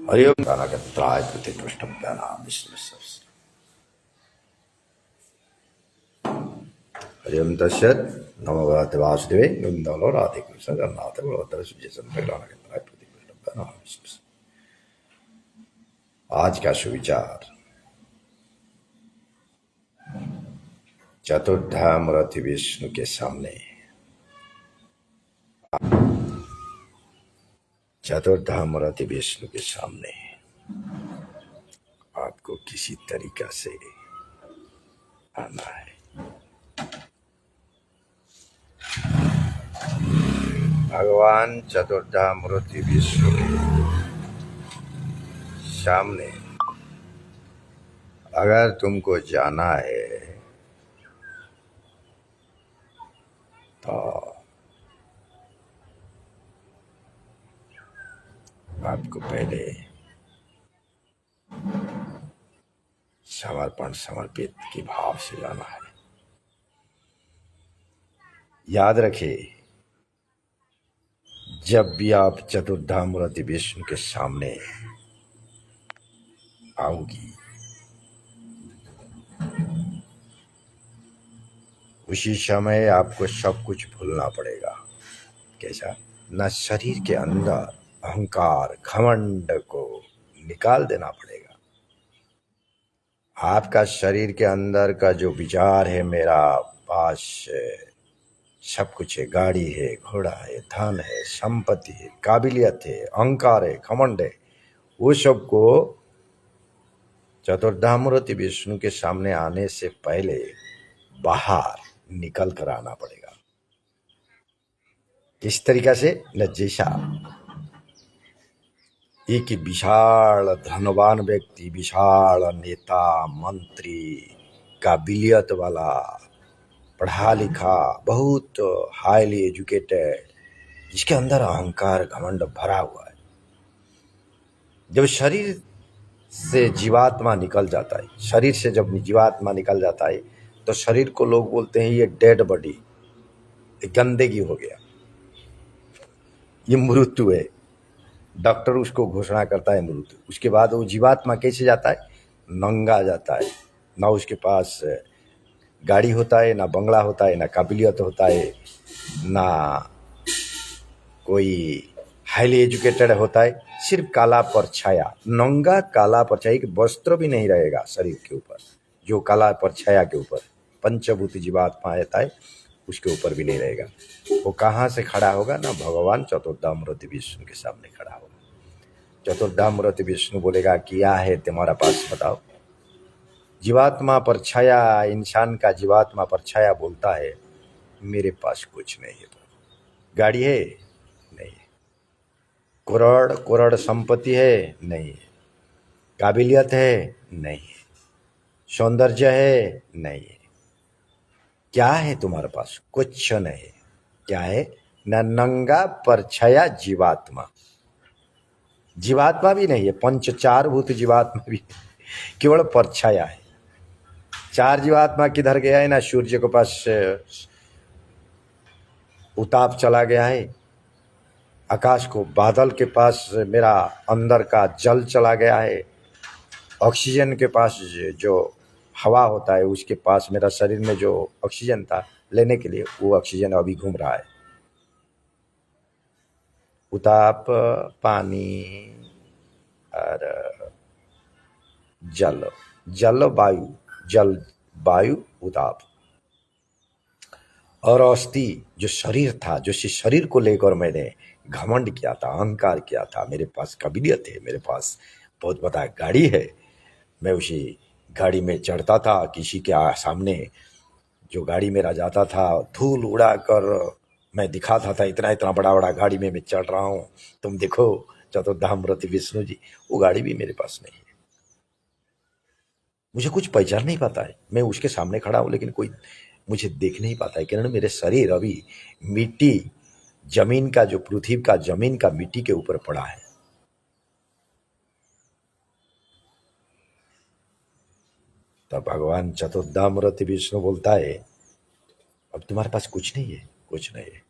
हरि ओम गानागत्राय प्रतिपृष्ठभ्यानां विष्णुस्सहस्रनाम। हरि ओम तस्सत् नमो भगवते वासुदेवे गोविन्दाय राधे कृष्ण जगन्नाथ बलभद्र सुभद्रा गानागत्राय प्रतिपृष्ठभ्यानां विष्णुस्सहस्रनाम। आज का सुविचार चतुर्धामूर्ति विष्णु के सामने, चतुर्धामूर्ति विष्णु के सामने आपको किसी तरीका से आना है। भगवान चतुर्धामूर्ति विष्णु के सामने अगर तुमको जाना है तो आपको पहले समर्पण समर्पित की भाव से जाना है। याद रखिए, जब भी आप चतुर्धामूर्ति विष्णु के सामने आओगी, उसी समय आपको सब कुछ भूलना पड़ेगा। कैसा? न शरीर के अंदर अहंकार घमंड को निकाल देना पड़ेगा। आपका शरीर के अंदर का जो विचार है, मेरा पास सब कुछ है, गाड़ी है, घोड़ा है, धन है, संपत्ति है, काबिलियत है, अहंकार है, घमंड है, वो सबको चतुर्धामूर्ति विष्णु के सामने आने से पहले बाहर निकल कर आना पड़ेगा। किस तरीका से? न जैसा एक विशाल धनवान व्यक्ति, विशाल नेता, मंत्री, काबिलियत वाला, पढ़ा लिखा, बहुत हाईली एजुकेटेड, जिसके अंदर अहंकार घमंड भरा हुआ है, जब शरीर से जीवात्मा निकल जाता है, शरीर से जब जीवात्मा निकल जाता है तो शरीर को लोग बोलते हैं ये डेड बॉडी, गंदगी हो गया, ये मृत्यु है। डॉक्टर उसको घोषणा करता है मृत्यु। उसके बाद वो जीवात्मा कैसे जाता है? नंगा जाता है। ना उसके पास गाड़ी होता है, ना बंगला होता है, ना काबिलियत होता है, ना कोई हाईली एजुकेटेड होता है, सिर्फ काला परछाया, नंगा काला परछाया, एक वस्त्र भी नहीं रहेगा शरीर के ऊपर, जो काला परछाया के ऊपर पंचभूत जीवात्मा रहता है उसके ऊपर भी नहीं रहेगा। वो कहाँ से खड़ा होगा? ना भगवान चतुर्धामूर्ति विष्णु के सामने खड़ा होगा। चतुर्धामूर्ति विष्णु बोलेगा क्या है तुम्हारा पास, बताओ। जीवात्मा परछाया, इंसान का जीवात्मा परछाया बोलता है मेरे पास कुछ नहीं है। गाड़ी है? नहीं है। करोड़ करोड़ संपत्ति है? नहीं है। काबिलियत है? नहीं है। सौंदर्य है? नहीं है। क्या है तुम्हारे पास? कुछ नहीं। क्या है? न नंगा परछाया जीवात्मा, जीवात्मा भी नहीं है, पंच चार भूत जीवात्मा भी, केवल परछाया है। चार जीवात्मा किधर गया है? ना सूर्य के पास उताप चला गया है, आकाश को बादल के पास मेरा अंदर का जल चला गया है, ऑक्सीजन के पास जो हवा होता है उसके पास मेरा शरीर में जो ऑक्सीजन था लेने के लिए, वो ऑक्सीजन अभी घूम रहा है। उताप, पानी और जल, जल वायु, जल वायु उताप, और अस्थि जो शरीर था, जो शरीर को लेकर मैंने घमंड किया था, अहंकार किया था, मेरे पास काबिलियत है, मेरे पास बहुत बड़ा गाड़ी है, मैं उसी गाड़ी में चढ़ता था, किसी के सामने जो गाड़ी मेरा जाता था धूल उड़ा कर मैं दिखाता था इतना इतना बड़ा बड़ा गाड़ी में मैं चढ़ रहा हूँ, तुम देखो चतुर्धामूर्ति विष्णु जी। वो गाड़ी भी मेरे पास नहीं है। मुझे कुछ पहचान नहीं पाता है, मैं उसके सामने खड़ा हूँ लेकिन कोई मुझे देख नहीं पाता है, कारण मेरे शरीर अभी मिट्टी, जमीन का जो पृथ्वी का जमीन का मिट्टी के ऊपर पड़ा है। तब भगवान चतुर्धामूर्ति विष्णु बोलता है अब तुम्हारे पास कुछ नहीं है, कुछ नहीं है।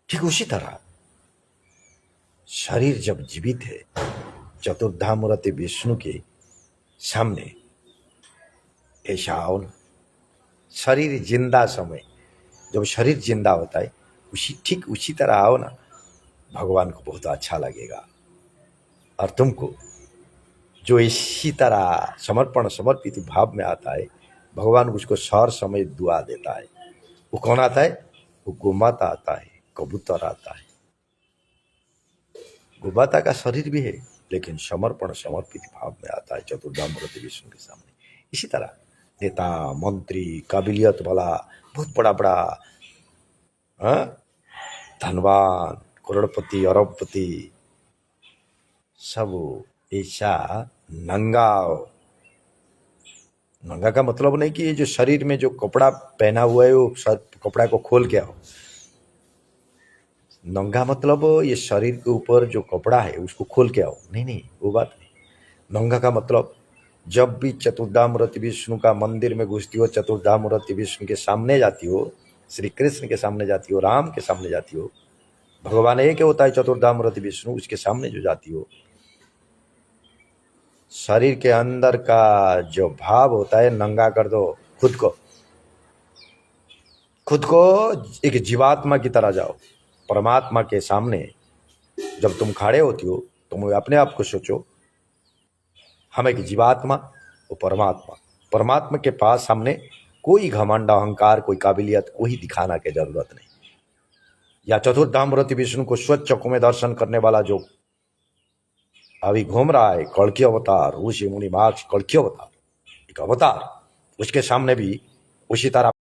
ठीक उसी तरह शरीर जब जीवित है, चतुर्धामूर्ति विष्णु के सामने ऐसा आओ ना। शरीर जिंदा समय, जब शरीर जिंदा होता है ठीक उसी तरह आओ ना, भगवान को बहुत अच्छा लगेगा। और तुमको जो इसी तरह समर्पण समर्पित भाव में आता है, भगवान उसको हर समय दुआ देता है। वो कौन आता है? वो गोमाता आता है, कबूतर आता है। गोमाता का शरीर भी है, लेकिन समर्पण समर्पित भाव में आता है चतुर्धामूर्ति विष्णु के सामने। इसी तरह नेता, मंत्री, काबिलियत वाला, बहुत बड़ा बड़ा धनवान, करोड़पति, अरबपति, सब ऐसा नंगा। नंगा का मतलब नहीं कि जो शरीर में जो कपड़ा पहना हुआ है वो कपड़ा को खोल के आओ। नंगा मतलब ये शरीर के ऊपर जो कपड़ा है उसको खोल के आओ, नहीं नहीं, वो बात नहीं। नंगा का मतलब जब भी चतुर्धामूर्ति विष्णु का मंदिर में घुसती हो, चतुर्धामूर्ति विष्णु के सामने जाती हो, श्री कृष्ण के सामने जाती हो, राम के सामने जाती हो, भगवान एक होता है चतुर्धामूर्ति विष्णु, उसके सामने जो जाती हो, शरीर के अंदर का जो भाव होता है नंगा कर दो। खुद को एक जीवात्मा की तरह जाओ। परमात्मा के सामने जब तुम खड़े होती हो, तुम अपने आप को सोचो, हम एक जीवात्मा, वो परमात्मा। परमात्मा के पास हमने कोई घमंड, अहंकार, कोई काबिलियत, कोई दिखाना की जरूरत नहीं। या चतुर्धामूर्ति विष्णु को स्वच्छ चक्षु में दर्शन करने वाला जो अभी घूम रहा है, कल्कि अवतार, ऋषि मुनि मार्क्स कल्कि अवतार, एक अवतार, उसके सामने भी उसी तरह